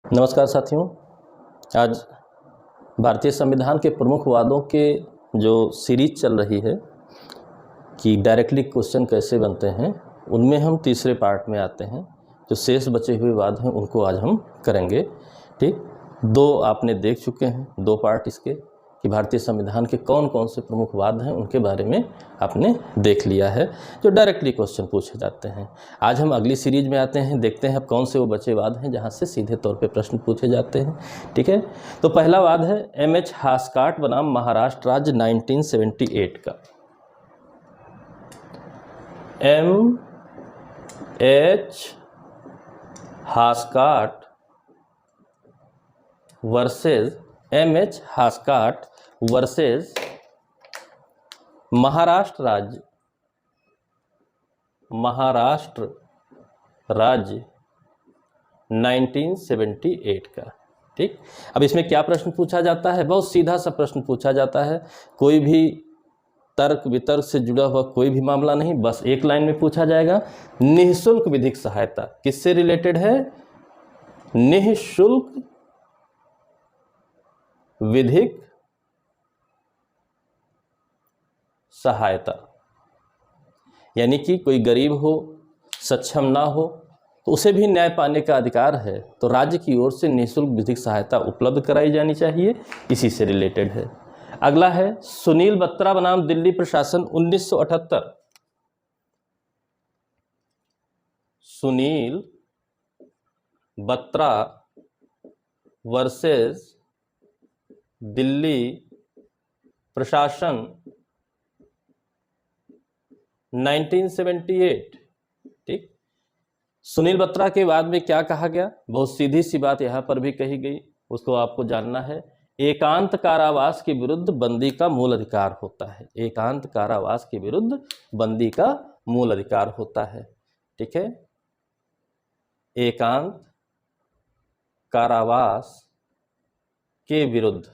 नमस्कार साथियों। आज भारतीय संविधान के प्रमुख वादों के जो सीरीज चल रही है कि डायरेक्टली क्वेश्चन कैसे बनते हैं, उनमें हम तीसरे पार्ट में आते हैं। जो शेष बचे हुए वाद हैं उनको आज हम करेंगे। ठीक, दो आपने देख चुके हैं, दो पार्ट इसके कि भारतीय संविधान के कौन कौन से प्रमुख वाद हैं उनके बारे में आपने देख लिया है जो डायरेक्टली क्वेश्चन पूछे जाते हैं। आज हम अगली सीरीज में आते हैं, देखते हैं अब कौन से वो बचे वाद हैं जहां से सीधे तौर पे प्रश्न पूछे जाते हैं। ठीक है, तो पहला वाद है एम.एच. हास्काट बनाम महाराष्ट्र राज्य 1978 का। M H. Hoskot versus M H. Hoskot versus Maharashtra राज्य 1978 का। ठीक, अब इसमें क्या प्रश्न पूछा जाता है? बहुत सीधा सा प्रश्न पूछा जाता है, कोई भी तर्क वितर्क से जुड़ा हुआ कोई भी मामला नहीं, बस एक लाइन में पूछा जाएगा। निःशुल्क विधिक सहायता किससे रिलेटेड है? निःशुल्क विधिक सहायता, यानी कि कोई गरीब हो, सक्षम ना हो, तो उसे भी न्याय पाने का अधिकार है, तो राज्य की ओर से निःशुल्क विधिक सहायता उपलब्ध कराई जानी चाहिए, इसी से रिलेटेड है। अगला है सुनील बत्रा बनाम दिल्ली प्रशासन 1978। सुनील बत्रा वर्सेस दिल्ली प्रशासन 1978। ठीक, सुनील बत्रा के बाद में क्या कहा गया? बहुत सीधी सी बात यहां पर भी कही गई, उसको आपको जानना है। एकांत कारावास के विरुद्ध बंदी का मूल अधिकार होता है। एकांत कारावास के विरुद्ध बंदी का मूल अधिकार होता है। ठीक है, एकांत कारावास के विरुद्ध,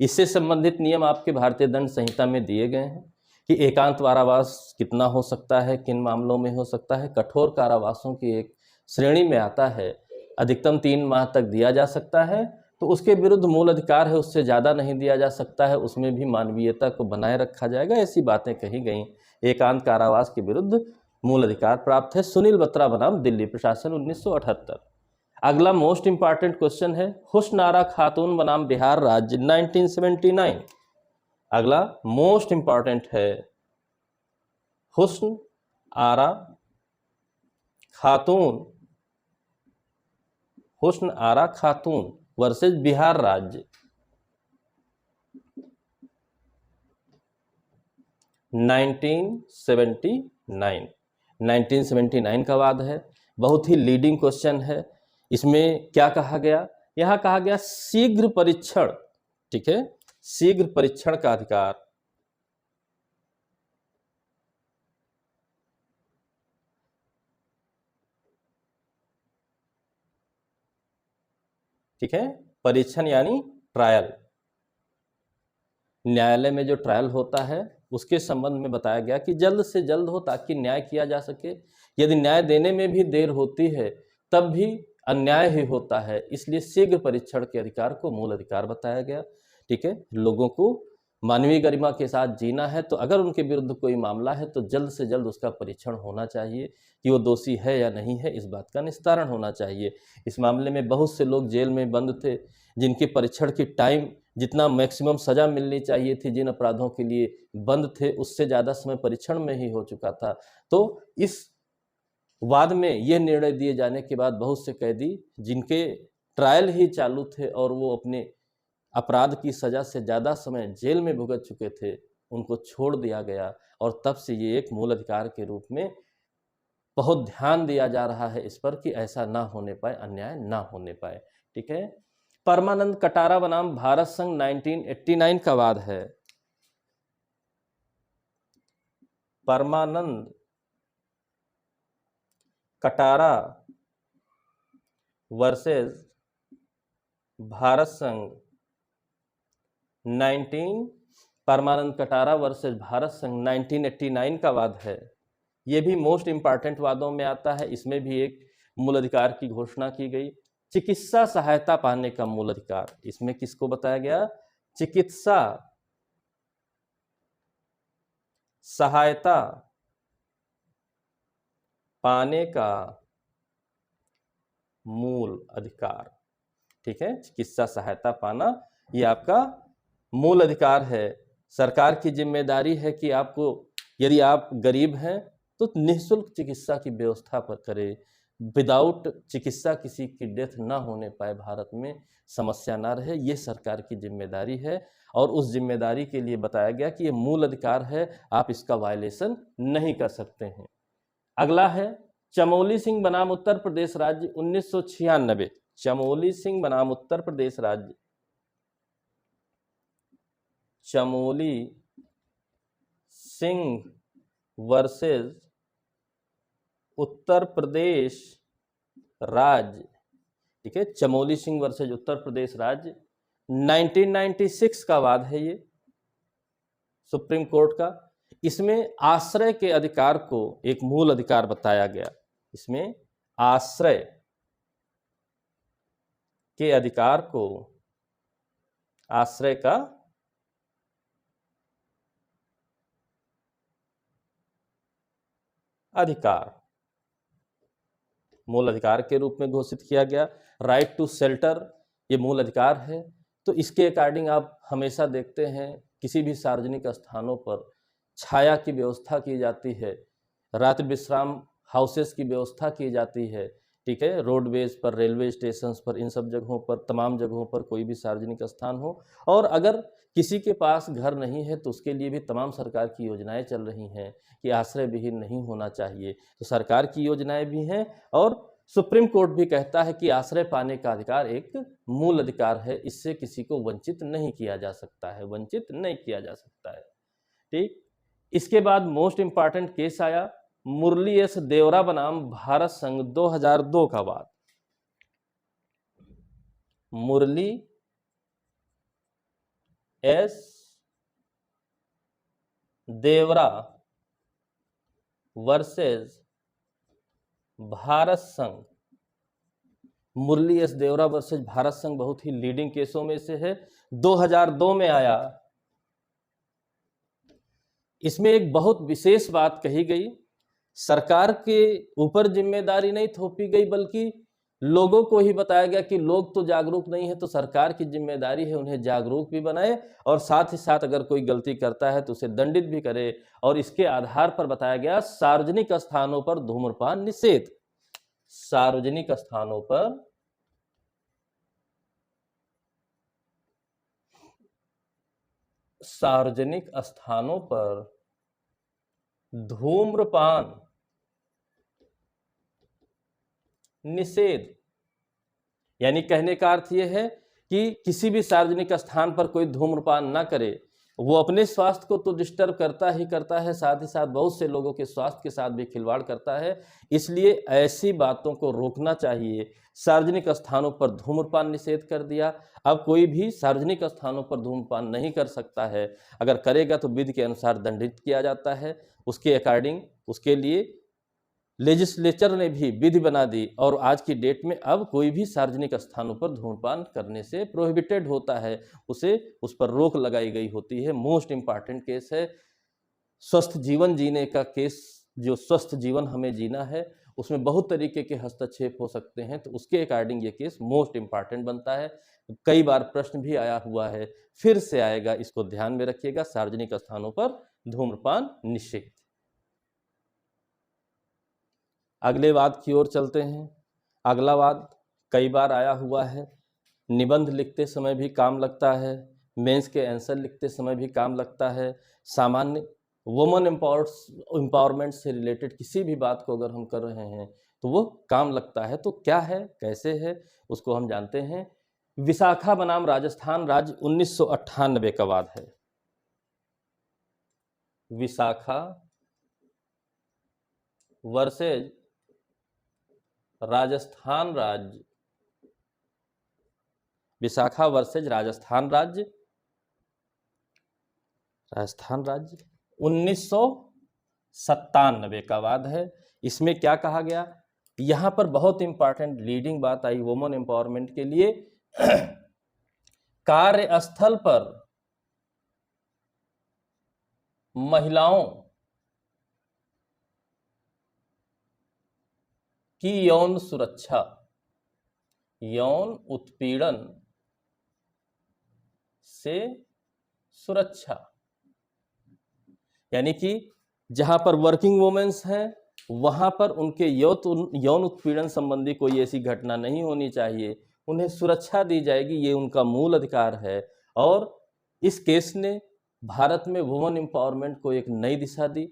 इससे संबंधित नियम आपके भारतीय दंड संहिता में दिए गए हैं कि एकांत कारावास कितना हो सकता है, किन मामलों में हो सकता है। कठोर कारावासों की एक श्रेणी में आता है, अधिकतम 3 माह तक दिया जा सकता है, तो उसके विरुद्ध मूल अधिकार है, उससे ज़्यादा नहीं दिया जा सकता है, उसमें भी मानवीयता को बनाए रखा जाएगा, ऐसी बातें कही गई। एकांत कारावास के विरुद्ध मूल अधिकार प्राप्त है। सुनील बत्रा बनाम दिल्ली प्रशासन 1978। अगला मोस्ट इंपॉर्टेंट क्वेश्चन है हुस्न आरा खातून बनाम बिहार राज्य 1979। अगला मोस्ट इंपॉर्टेंट है हुस्न आरा खातून वर्सेस बिहार राज्य 1979 का वाद है। बहुत ही लीडिंग क्वेश्चन है। इसमें क्या कहा गया? यहां कहा गया शीघ्र परीक्षण। ठीक है, शीघ्र परीक्षण का अधिकार, ठीक है, परीक्षण यानी ट्रायल, न्यायालय में जो ट्रायल होता है उसके संबंध में बताया गया कि जल्द से जल्द हो ताकि न्याय किया जा सके। यदि न्याय देने में भी देर होती है तब भी अन्याय ही होता है, इसलिए शीघ्र परीक्षण के अधिकार को मूल अधिकार बताया गया। ठीक है, लोगों को मानवीय गरिमा के साथ जीना है, तो अगर उनके विरुद्ध कोई मामला है तो जल्द से जल्द उसका परीक्षण होना चाहिए कि वो दोषी है या नहीं है, इस बात का निस्तारण होना चाहिए। इस मामले में बहुत से लोग जेल में बंद थे जिनके परीक्षण की टाइम, जितना मैक्सिमम सजा मिलनी चाहिए थी जिन अपराधों के लिए बंद थे, उससे ज़्यादा समय परीक्षण में ही हो चुका था। तो इस वाद में यह निर्णय दिए जाने के बाद बहुत से कैदी जिनके ट्रायल ही चालू थे और वो अपने अपराध की सजा से ज़्यादा समय जेल में भुगत चुके थे, उनको छोड़ दिया गया। और तब से ये एक मूल अधिकार के रूप में बहुत ध्यान दिया जा रहा है इस पर कि ऐसा ना होने पाए, अन्याय ना होने पाए। ठीक है, परमानंद कटारा बनाम भारत संघ 1989 का वाद है। परमानंद कटारा वर्सेस भारत संघ 1989 का वाद है। यह भी मोस्ट इंपॉर्टेंट वादों में आता है। इसमें भी एक मूल अधिकार की घोषणा की गई। चिकित्सा सहायता पाने का मूल अधिकार, इसमें किसको बताया गया? चिकित्सा सहायता पाने का मूल अधिकार। ठीक है, चिकित्सा सहायता पाना ये आपका मूल अधिकार है। सरकार की जिम्मेदारी है कि आपको, यदि आप गरीब हैं तो निःशुल्क चिकित्सा की व्यवस्था पर करें। विदाउट चिकित्सा किसी की डेथ ना होने पाए, भारत में समस्या ना रहे, ये सरकार की जिम्मेदारी है। और उस जिम्मेदारी के लिए बताया गया कि ये मूल अधिकार है, आप इसका वायलेशन नहीं कर सकते हैं। अगला है चमोली सिंह बनाम उत्तर प्रदेश राज्य 1996। चमोली सिंह बनाम उत्तर प्रदेश राज्य, चमोली सिंह वर्सेस उत्तर प्रदेश राज्य। ठीक है, चमोली सिंह वर्सेस उत्तर प्रदेश राज्य 1996 का वाद है ये, सुप्रीम कोर्ट का। इसमें आश्रय के अधिकार को एक मूल अधिकार बताया गया। इसमें आश्रय के अधिकार को, आश्रय का अधिकार मूल अधिकार के रूप में घोषित किया गया। राइट टू शेल्टर ये मूल अधिकार है। तो इसके अकॉर्डिंग आप हमेशा देखते हैं किसी भी सार्वजनिक स्थानों पर छाया की व्यवस्था की जाती है, रात्रि विश्राम हाउसेस की व्यवस्था की जाती है। ठीक है, रोडवेज पर, रेलवे स्टेशन पर, इन सब जगहों पर, तमाम जगहों पर कोई भी सार्वजनिक स्थान हो। और अगर किसी के पास घर नहीं है तो उसके लिए भी तमाम सरकार की योजनाएं चल रही हैं कि आश्रय विहीन नहीं होना चाहिए। तो सरकार की योजनाएं भी हैं और सुप्रीम कोर्ट भी कहता है कि आश्रय पाने का अधिकार एक मूल अधिकार है, इससे किसी को वंचित नहीं किया जा सकता है, वंचित नहीं किया जा सकता है। ठीक, इसके बाद मोस्ट इंपॉर्टेंट केस आया मुरली एस देवरा बनाम भारत संघ 2002 का वाद। मुरली एस देवरा वर्सेस भारत संघ। मुरली एस देवरा वर्सेस भारत संघ बहुत ही लीडिंग केसों में से है, 2002 में आया। इसमें एक बहुत विशेष बात कही गई, सरकार के ऊपर जिम्मेदारी नहीं थोपी गई बल्कि लोगों को ही बताया गया कि लोग तो जागरूक नहीं है, तो सरकार की जिम्मेदारी है उन्हें जागरूक भी बनाए और साथ ही साथ अगर कोई गलती करता है तो उसे दंडित भी करे। और इसके आधार पर बताया गया सार्वजनिक स्थानों पर धूम्रपान निषेध। सार्वजनिक स्थानों पर धूम्रपान निषेध, यानी कहने का अर्थ यह है कि किसी भी सार्वजनिक स्थान पर कोई धूम्रपान ना करे। वो अपने स्वास्थ्य को तो डिस्टर्ब करता ही करता है, साथ ही साथ बहुत से लोगों के स्वास्थ्य के साथ भी खिलवाड़ करता है, इसलिए ऐसी बातों को रोकना चाहिए। सार्वजनिक स्थानों पर धूम्रपान निषेध कर दिया। अब कोई भी सार्वजनिक स्थानों पर धूम्रपान नहीं कर सकता है, अगर करेगा तो विधि के अनुसार दंडित किया जाता है। उसके अकॉर्डिंग उसके लिए लेजिस्लेचर ने भी विधि बना दी और आज की डेट में अब कोई भी सार्वजनिक स्थानों पर धूम्रपान करने से प्रोहिबिटेड होता है, उस पर रोक लगाई गई होती है। मोस्ट इंपॉर्टेंट केस है स्वस्थ जीवन जीने का केस। जो स्वस्थ जीवन हमें जीना है उसमें बहुत तरीके के हस्तक्षेप हो सकते हैं, तो उसके अकॉर्डिंग ये केस मोस्ट इंपॉर्टेंट बनता है। कई बार प्रश्न भी आया हुआ है, फिर से आएगा, इसको ध्यान में रखिएगा। सार्वजनिक स्थानों पर धूम्रपान निषेध। अगले वाद की ओर चलते हैं। अगला वाद कई बार आया हुआ है, निबंध लिखते समय भी काम लगता है, मेंस के आंसर लिखते समय भी काम लगता है। सामान्य वुमन एम्पावरमेंट से रिलेटेड किसी भी बात को अगर हम कर रहे हैं तो वो काम लगता है। तो क्या है, कैसे है, उसको हम जानते हैं। विशाखा बनाम राजस्थान राज्य 1998 का वाद है। विशाखा वर्सेज राजस्थान राज्य, विशाखा वर्सेज राजस्थान राज्य 1997 का वाद है। इसमें क्या कहा गया, यहाँ पर बहुत इंपॉर्टेंट लीडिंग बात आई वुमेन एम्पावरमेंट के लिए। कार्यस्थल पर महिलाओं की यौन सुरक्षा, यौन उत्पीड़न से सुरक्षा, यानी कि जहां पर वर्किंग वुमेन्स हैं वहां पर उनके यौन उत्पीड़न संबंधी कोई ऐसी घटना नहीं होनी चाहिए, उन्हें सुरक्षा दी जाएगी, ये उनका मूल अधिकार है। और इस केस ने भारत में वुमेन एम्पावरमेंट को एक नई दिशा दी।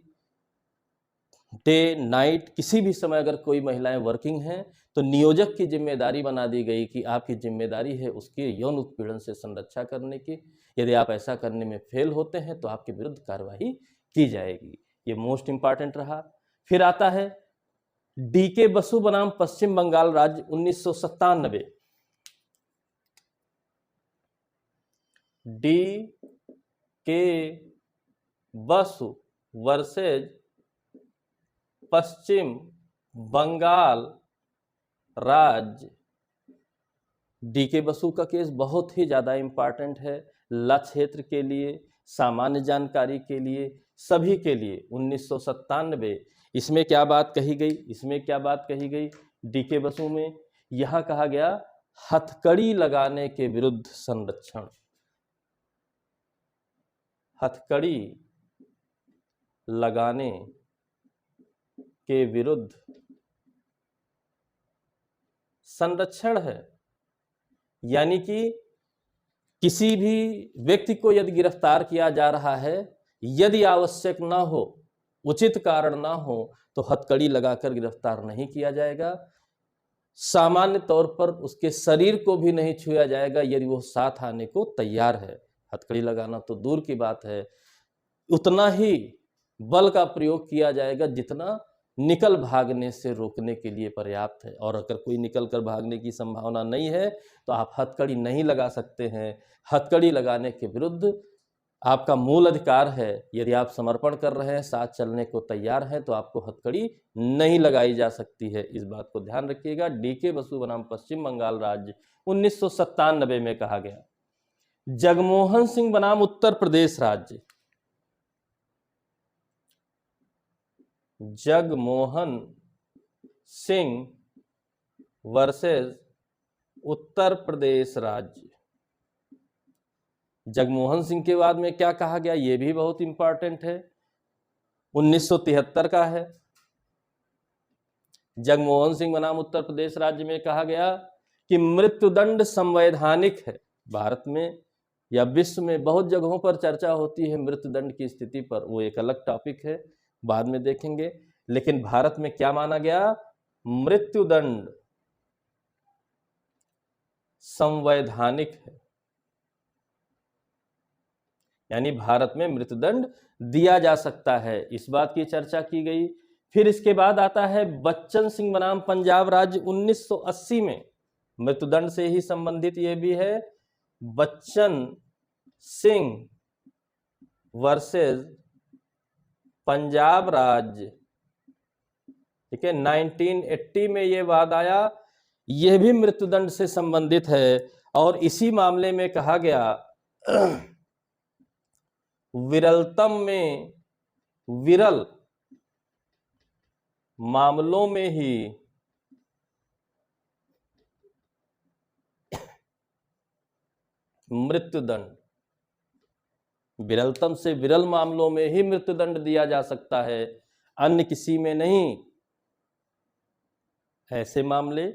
डे नाइट किसी भी समय अगर कोई महिलाएं वर्किंग हैं तो नियोजक की जिम्मेदारी बना दी गई कि आपकी जिम्मेदारी है उसके यौन उत्पीड़न से संरक्षा करने की। यदि आप ऐसा करने में फेल होते हैं तो आपके विरुद्ध कार्रवाई की जाएगी। ये मोस्ट इंपॉर्टेंट रहा। फिर आता है डीके बसु बनाम पश्चिम बंगाल राज्य 1997। डी के बसु वर्सेज पश्चिम बंगाल राज्य। डीके बसु का केस बहुत ही ज़्यादा इम्पॉर्टेंट है ला क्षेत्र के लिए, सामान्य जानकारी के लिए, सभी के लिए। 1997 इसमें क्या बात कही गई, इसमें क्या बात कही गई डीके बसु में? यहाँ कहा गया हथकड़ी लगाने के विरुद्ध संरक्षण, हथकड़ी लगाने के विरुद्ध संरक्षण है। यानी कि किसी भी व्यक्ति को यदि गिरफ्तार किया जा रहा है, यदि आवश्यक ना हो, उचित कारण ना हो, तो हथकड़ी लगाकर गिरफ्तार नहीं किया जाएगा। सामान्य तौर पर उसके शरीर को भी नहीं छुआ जाएगा यदि वो साथ आने को तैयार है। हथकड़ी लगाना तो दूर की बात है, उतना ही बल का प्रयोग किया जाएगा जितना निकल भागने से रोकने के लिए पर्याप्त है। और अगर कोई निकल कर भागने की संभावना नहीं है तो आप हथकड़ी नहीं लगा सकते हैं। हथकड़ी लगाने के विरुद्ध आपका मूल अधिकार है। यदि आप समर्पण कर रहे हैं, साथ चलने को तैयार हैं, तो आपको हथकड़ी नहीं लगाई जा सकती है। इस बात को ध्यान रखिएगा। डीके बसु बनाम पश्चिम बंगाल राज्य 1997 में कहा गया। जगमोहन सिंह बनाम उत्तर प्रदेश राज्य। जगमोहन सिंह वर्सेस उत्तर प्रदेश राज्य। जगमोहन सिंह के बाद में क्या कहा गया, यह भी बहुत इंपॉर्टेंट है, 1973 का है। जगमोहन सिंह बनाम उत्तर प्रदेश राज्य में कहा गया कि मृत्युदंड संवैधानिक है। भारत में या विश्व में बहुत जगहों पर चर्चा होती है मृत्युदंड की स्थिति पर, वो एक अलग टॉपिक है, बाद में देखेंगे। लेकिन भारत में क्या माना गया, मृत्युदंड संवैधानिक है, यानी भारत में मृत्युदंड दिया जा सकता है, इस बात की चर्चा की गई। फिर इसके बाद आता है बच्चन सिंह बनाम पंजाब राज्य 1980 में। मृत्युदंड से ही संबंधित यह भी है, बच्चन सिंह वर्सेस पंजाब राज्य, ठीक है। 1980 में यह वाद आया, यह भी मृत्युदंड से संबंधित है। और इसी मामले में कहा गया विरलतम में विरल मामलों में ही मृत्युदंड, विरलतम से विरल मामलों में ही मृत्युदंड दिया जा सकता है, अन्य किसी में नहीं। ऐसे मामले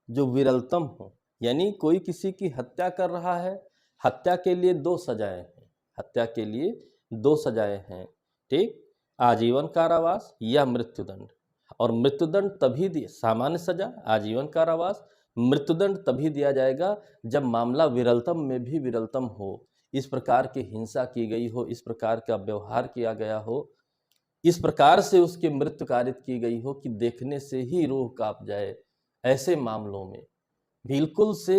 जो विरलतम हो, यानी कोई किसी की हत्या कर रहा है, हत्या के लिए 2 सजाएं हैं, हत्या के लिए 2 सजाएं हैं, ठीक, आजीवन कारावास या मृत्युदंड। और मृत्युदंड तभी सामान्य सजा, आजीवन कारावास, मृत्युदंड तभी दिया जाएगा जब मामला विरलतम में भी विरलतम हो, इस प्रकार की हिंसा की गई हो, इस प्रकार का व्यवहार किया गया हो, इस प्रकार से उसकी मृत्यु कारित की गई हो कि देखने से ही रूह कांप जाए। ऐसे मामलों में बिल्कुल से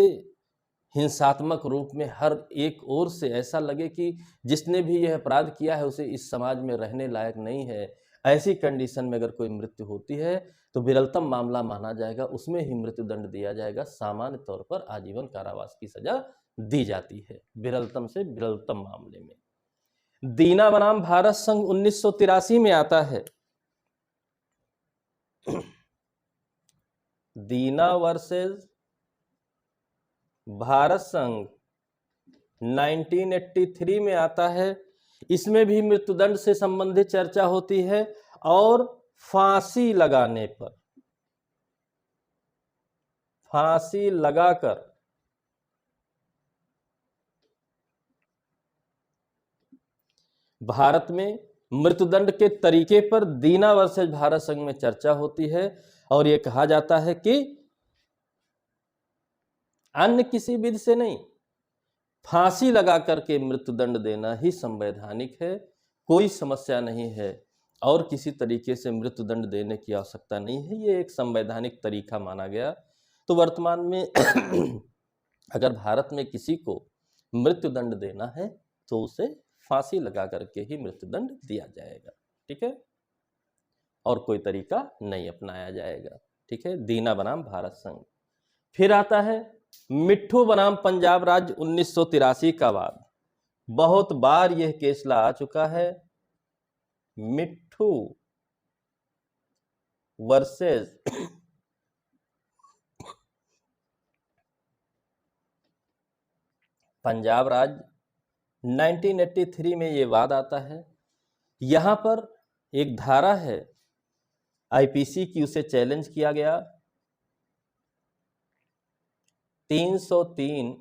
हिंसात्मक रूप में हर एक ओर से ऐसा लगे कि जिसने भी यह अपराध किया है उसे इस समाज में रहने लायक नहीं है, ऐसी कंडीशन में अगर कोई मृत्यु होती है तो विरलतम मामला माना जाएगा, उसमें ही मृत्युदंड दिया जाएगा। सामान्य तौर पर आजीवन कारावास की सजा दी जाती है विरलतम से विरलतम मामले में। दीना बनाम भारत संघ 1983 में आता है। दीना वर्सेस भारत संघ 1983 में आता है। इसमें भी मृत्युदंड से संबंधित चर्चा होती है और फांसी लगाने पर, फांसी लगाकर भारत में मृत्युदंड के तरीके पर दीना वर्सेस भारत संघ में चर्चा होती है और यह कहा जाता है कि अन्य किसी विधि से नहीं, फांसी लगा करके मृत्युदंड देना ही संवैधानिक है, कोई समस्या नहीं है और किसी तरीके से मृत्युदंड देने की आवश्यकता नहीं है, ये एक संवैधानिक तरीका माना गया। तो वर्तमान में अगर भारत में किसी को मृत्युदंड देना है तो उसे फांसी लगा करके ही मृत्युदंड दिया जाएगा, ठीक है, और कोई तरीका नहीं अपनाया जाएगा, ठीक है। दीना बनाम भारत संघ। फिर आता है मिट्ठू बनाम पंजाब राज्य 1983 का वाद। बहुत बार यह केसला आ चुका है। मिट्ठू वर्सेस पंजाब राज्य 1983 में यह वाद आता है। यहां पर एक धारा है आईपीसी की, उसे चैलेंज किया गया। 303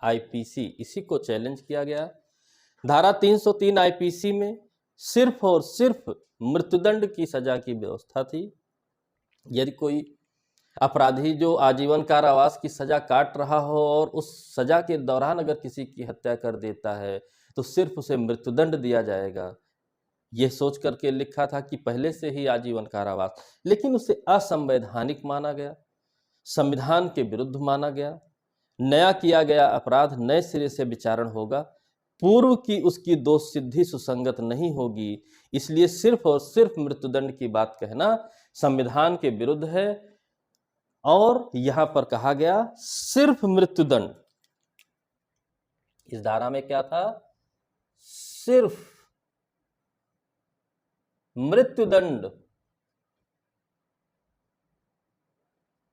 आईपीसी, इसी को चैलेंज किया गया। धारा 303 आईपीसी में सिर्फ और सिर्फ मृत्युदंड की सजा की व्यवस्था थी। यदि कोई अपराधी जो आजीवन कारावास की सजा काट रहा हो और उस सजा के दौरान अगर किसी की हत्या कर देता है तो सिर्फ उसे मृत्युदंड दिया जाएगा, यह सोच करके लिखा था कि पहले से ही आजीवन कारावास, लेकिन उसे असंवैधानिक माना गया, संविधान के विरुद्ध माना गया। नया किया गया अपराध नए सिरे से विचारण होगा, पूर्व की उसकी दोष सिद्धि सुसंगत नहीं होगी, इसलिए सिर्फ और सिर्फ मृत्युदंड की बात कहना संविधान के विरुद्ध है। और यहां पर कहा गया सिर्फ मृत्युदंड। इस धारा में क्या था? सिर्फ मृत्युदंड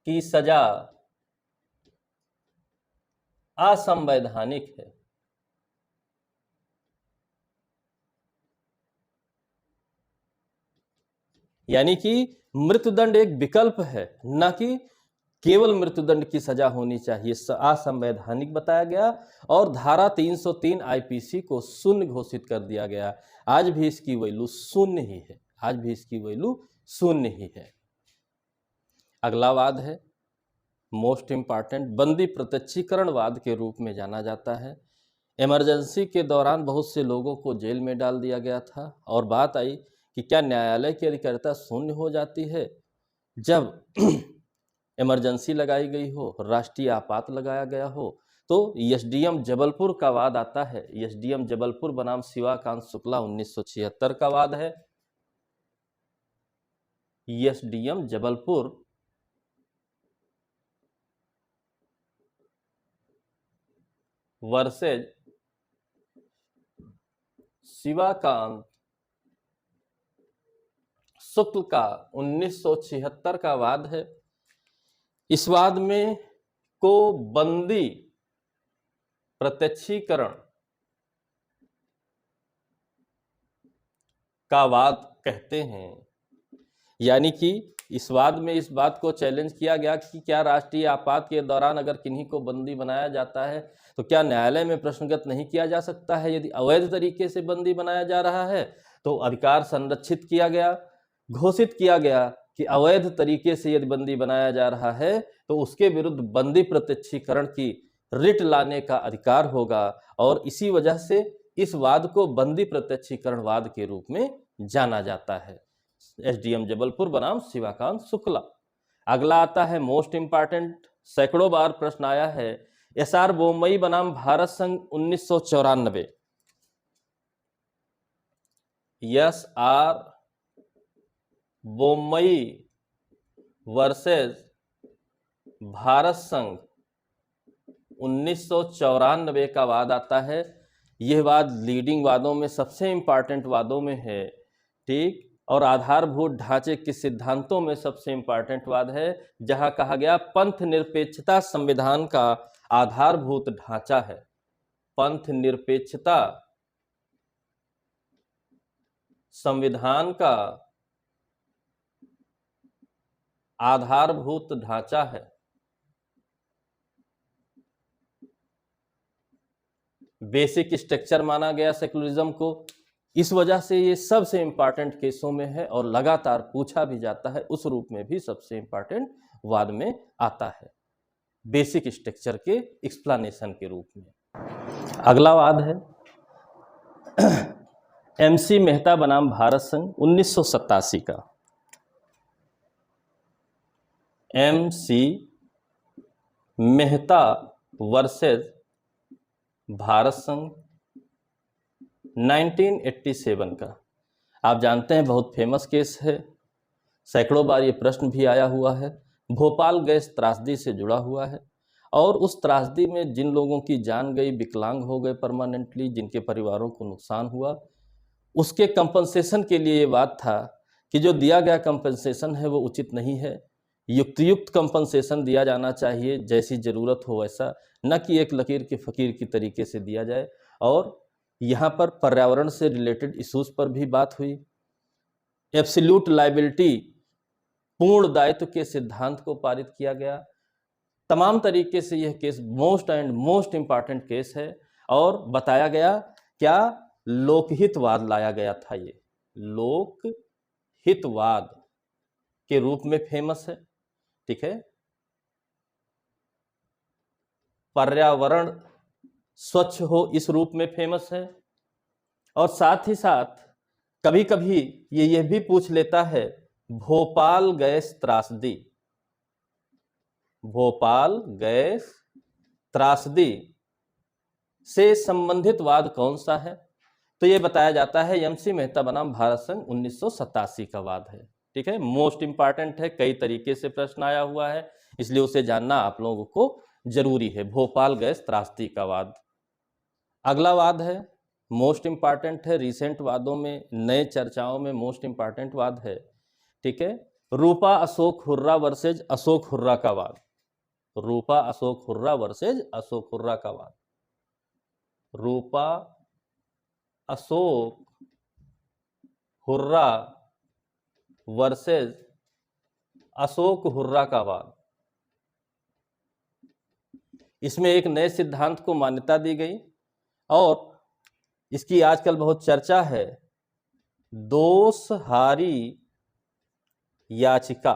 की सजा असंवैधानिक है। यानी कि मृत्युदंड एक विकल्प है, न कि केवल मृत्युदंड की सजा होनी चाहिए, असंवैधानिक बताया गया और धारा 303 आईपीसी को शून्य घोषित कर दिया गया। आज भी इसकी वैल्यू शून्य ही है, आज भी इसकी वैल्यू शून्य ही है। अगला वाद है मोस्ट इंपॉर्टेंट, बंदी प्रत्यक्षीकरणवाद के रूप में जाना जाता है। इमरजेंसी के दौरान बहुत से लोगों को जेल में डाल दिया गया था और बात आई कि क्या न्यायालय की अधिकारिता शून्य हो जाती है जब इमरजेंसी लगाई गई हो, राष्ट्रीय आपात लगाया गया हो। तो एसडीएम जबलपुर का वाद आता है। एसडीएम जबलपुर बनाम शिवाकांत शुक्ला 1976 का वाद है। एसडीएम जबलपुर वर्सेज शिवाकांत शुक्ल का 1976 का वाद है। इस वाद में को बंदी प्रत्यक्षीकरण का वाद कहते हैं। यानी कि इस वाद में इस बात को चैलेंज किया गया कि क्या राष्ट्रीय आपात के दौरान अगर किन्हीं को बंदी बनाया जाता है तो क्या न्यायालय में प्रश्नगत नहीं किया जा सकता है? यदि अवैध तरीके से बंदी बनाया जा रहा है तो अधिकार संरक्षित किया गया, घोषित किया गया कि अवैध तरीके से यदि बंदी बनाया जा रहा है तो उसके विरुद्ध बंदी प्रत्यक्षीकरण की रिट लाने का अधिकार होगा और इसी वजह से इस वाद को बंदी प्रत्यक्षीकरणवाद के रूप में जाना जाता है। एसडीएम जबलपुर बनाम शिवाकांत शुक्ला। अगला आता है मोस्ट इंपॉर्टेंट, सैकड़ों बार प्रश्न आया है, एसआर बोम्मई बनाम भारत संघ 1994। S R Bommai versus Bharat संघ 1994 का वाद आता है। यह वाद लीडिंग वादों में सबसे इंपॉर्टेंट वादों में है, ठीक, और आधारभूत ढांचे के सिद्धांतों में सबसे इंपॉर्टेंट वाद है, जहां कहा गया पंथ निरपेक्षता संविधान का आधारभूत ढांचा है। पंथ निरपेक्षता संविधान का आधारभूत ढांचा है। बेसिक स्ट्रक्चर माना गया सेकुलरिज्म को। इस वजह से ये सबसे इंपॉर्टेंट केसों में है और लगातार पूछा भी जाता है, उस रूप में भी सबसे इंपॉर्टेंट वाद में आता है, बेसिक स्ट्रक्चर के एक्सप्लेनेशन के रूप में। अगला वाद है MC मेहता बनाम भारत संघ 1987 का। MC मेहता वर्सेस भारत संघ 1987 का। आप जानते हैं बहुत फेमस केस है, सैकड़ों बार ये प्रश्न भी आया हुआ है। भोपाल गैस त्रासदी से जुड़ा हुआ है और उस त्रासदी में जिन लोगों की जान गई, विकलांग हो गए परमानेंटली, जिनके परिवारों को नुकसान हुआ, उसके कंपनसेशन के लिए ये बात था कि जो दिया गया कंपनसेशन है वो उचित नहीं है, युक्त कंपनसेशन दिया जाना चाहिए, जैसी ज़रूरत हो वैसा, न कि एक लकीर के फ़कीर की तरीके से दिया जाए। और यहाँ पर पर्यावरण से रिलेटेड इश्यूज पर भी बात हुई। एब्सोल्यूट लायबिलिटी, पूर्ण दायित्व के सिद्धांत को पारित किया गया। तमाम तरीके से यह केस मोस्ट इंपॉर्टेंट केस है और बताया गया क्या, लोकहितवाद लाया गया था। ये लोकहितवाद के रूप में फेमस है, ठीक है। पर्यावरण स्वच्छ हो, इस रूप में फेमस है। और साथ ही साथ कभी कभी ये भी पूछ लेता है, भोपाल गैस त्रासदी, भोपाल गैस त्रासदी से संबंधित वाद कौन सा है, तो ये बताया जाता है MC मेहता बनाम भारत संघ 1987 का वाद है, ठीक है। मोस्ट इंपॉर्टेंट है, कई तरीके से प्रश्न आया हुआ है, इसलिए उसे जानना आप लोगों को जरूरी है। भोपाल गैस त्रासदी का वाद। अगला वाद है, मोस्ट इंपॉर्टेंट है, रिसेंट वादों में, नए चर्चाओं में मोस्ट इंपॉर्टेंट वाद है, ठीक है। रूपा अशोक हुर्रा वर्सेज अशोक हुर्रा का वाद। रूपा अशोक हुर्रा वर्सेज अशोक हुर्रा का वाद। रूपा अशोक हुर्रा वर्सेज अशोक हुर्रा का वाद। इसमें एक नए सिद्धांत को मान्यता दी गई और इसकी आजकल बहुत चर्चा है, दोषहारी याचिका,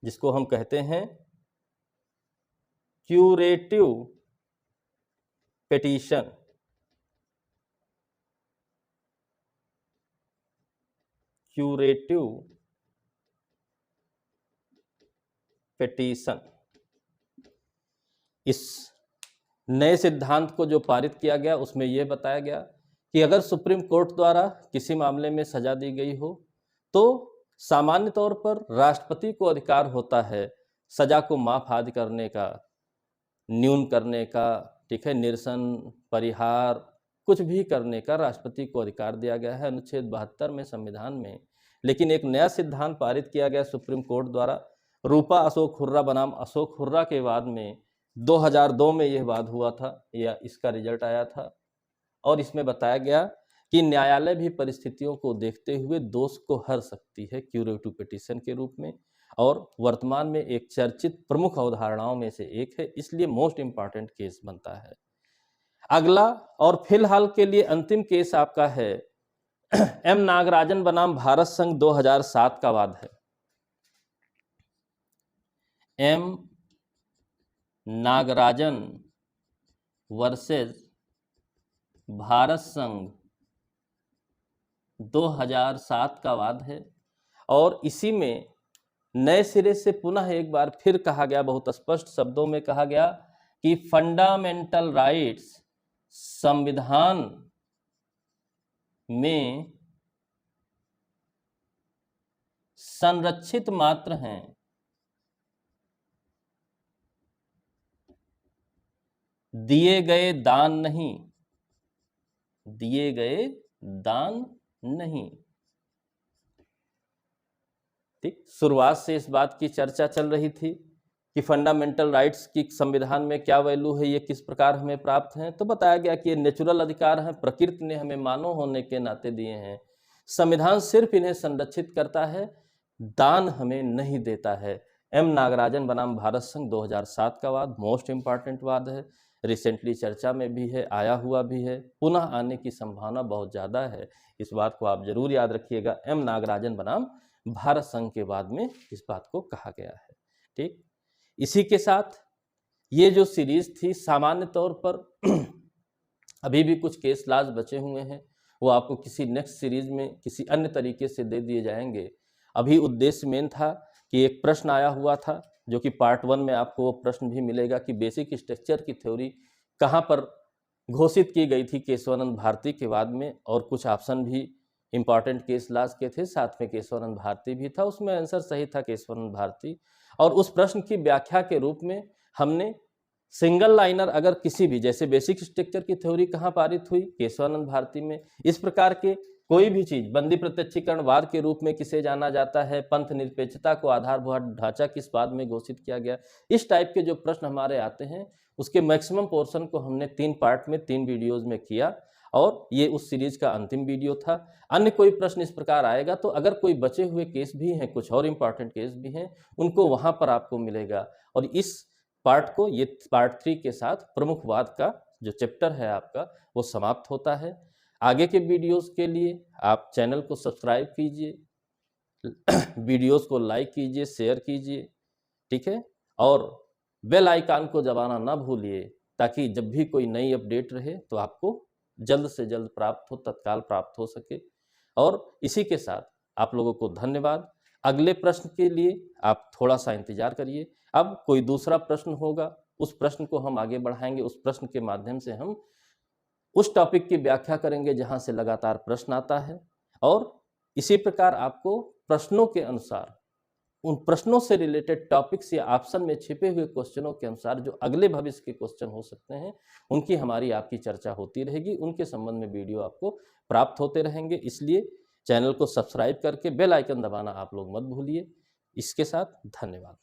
जिसको हम कहते हैं क्यूरेटिव पिटीशन। Curative petition. इस नए सिद्धांत को जो पारित किया गया उसमें यह बताया गया कि अगर सुप्रीम कोर्ट द्वारा किसी मामले में सजा दी गई हो तो सामान्य तौर पर राष्ट्रपति को अधिकार होता है सजा को माफ आदि करने का, न्यून करने का, ठीक है, निरसन, परिहार, कुछ भी करने का राष्ट्रपति को अधिकार दिया गया है अनुच्छेद 72 में संविधान में। लेकिन एक नया सिद्धांत पारित किया गया सुप्रीम कोर्ट द्वारा, रूपा अशोक हुर्रा बनाम अशोक हुर्रा के वाद में 2002 में यह वाद हुआ था या इसका रिजल्ट आया था। और इसमें बताया गया कि न्यायालय भी परिस्थितियों को देखते हुए दोष को हर सकती है क्यूरेटिव पिटीशन के रूप में, और वर्तमान में एक चर्चित प्रमुख अवधारणाओं में से एक है, इसलिए मोस्ट इंपॉर्टेंट केस बनता है। अगला और फिलहाल के लिए अंतिम केस आपका है M नागराजन बनाम भारत संघ 2007 का वाद है। M नागराजन वर्सेस भारत संघ 2007 का वाद है और इसी में नए सिरे से पुनः एक बार फिर कहा गया, बहुत स्पष्ट शब्दों में कहा गया कि फंडामेंटल राइट्स, संविधान में संरक्षित मात्र हैं। दिए गए दान नहीं, दिए गए दान नहीं। ठीक, शुरुआत से इस बात की चर्चा चल रही थी कि फंडामेंटल राइट्स की संविधान में क्या वैल्यू है, ये किस प्रकार हमें प्राप्त हैं। तो बताया गया कि ये नेचुरल अधिकार हैं, प्रकृति ने हमें मानव होने के नाते दिए हैं। संविधान सिर्फ इन्हें संरक्षित करता है, दान हमें नहीं देता है। एम नागराजन बनाम भारत संघ 2007 का वाद मोस्ट इम्पॉर्टेंट वाद है, रिसेंटली चर्चा में भी है, आया हुआ भी है, पुनः आने की संभावना बहुत ज़्यादा है। इस बात को आप जरूर याद रखिएगा। एम नागराजन बनाम भारत संघ के बाद में इस बात को कहा गया है। ठीक, इसी के साथ ये जो सीरीज थी, सामान्य तौर पर अभी भी कुछ केस लाज बचे हुए हैं, वो आपको किसी नेक्स्ट सीरीज में किसी अन्य तरीके से दे दिए जाएंगे। अभी उद्देश्य मेन था कि एक प्रश्न आया हुआ था, जो कि पार्ट 1 में आपको वो प्रश्न भी मिलेगा कि बेसिक स्ट्रक्चर की थ्योरी कहाँ पर घोषित की गई थी केशवानंद भारती के बाद में, और कुछ ऑप्शन भी इंपॉर्टेंट केस लाज के थे, साथ में केशवानंद भारती भी था। उसमें आंसर सही था केशवानंद भारती। और उस प्रश्न की व्याख्या के रूप में हमने सिंगल लाइनर अगर किसी भी, जैसे बेसिक स्ट्रक्चर की थ्योरी कहाँ पारित हुई, केशवानंद भारती में, इस प्रकार के कोई भी चीज बंदी प्रत्यक्षीकरणवाद के रूप में किसे जाना जाता है, पंथ निरपेक्षता को आधारभूत ढांचा किस बाद में घोषित किया गया, इस टाइप के जो प्रश्न हमारे आते हैं उसके मैक्सिमम पोर्शन को हमने 3 पार्ट में 3 वीडियोज में किया, और ये उस सीरीज का अंतिम वीडियो था। अन्य कोई प्रश्न इस प्रकार आएगा तो अगर कोई बचे हुए केस भी हैं, कुछ और इंपॉर्टेंट केस भी हैं, उनको वहां पर आपको मिलेगा। और इस पार्ट को, ये पार्ट 3 के साथ प्रमुखवाद का जो चैप्टर है आपका वो समाप्त होता है। आगे के वीडियोस के लिए आप चैनल को सब्सक्राइब कीजिए, वीडियोस को लाइक कीजिए, शेयर कीजिए, ठीक है, और बेल आइकन को दबाना ना भूलिए, ताकि जब भी कोई नई अपडेट रहे तो आपको जल्द से जल्द प्राप्त हो, तत्काल प्राप्त हो सके। और इसी के साथ आप लोगों को धन्यवाद। अगले प्रश्न के लिए आप थोड़ा सा इंतजार करिए, अब कोई दूसरा प्रश्न होगा, उस प्रश्न को हम आगे बढ़ाएंगे। उस प्रश्न के माध्यम से हम उस टॉपिक की व्याख्या करेंगे जहां से लगातार प्रश्न आता है, और इसी प्रकार आपको प्रश्नों के अनुसार, उन प्रश्नों से रिलेटेड टॉपिक्स या ऑप्शन में छिपे हुए क्वेश्चनों के अनुसार जो अगले भविष्य के क्वेश्चन हो सकते हैं, उनकी हमारी आपकी चर्चा होती रहेगी, उनके संबंध में वीडियो आपको प्राप्त होते रहेंगे। इसलिए चैनल को सब्सक्राइब करके बेल आइकन दबाना आप लोग मत भूलिए। इसके साथ धन्यवाद।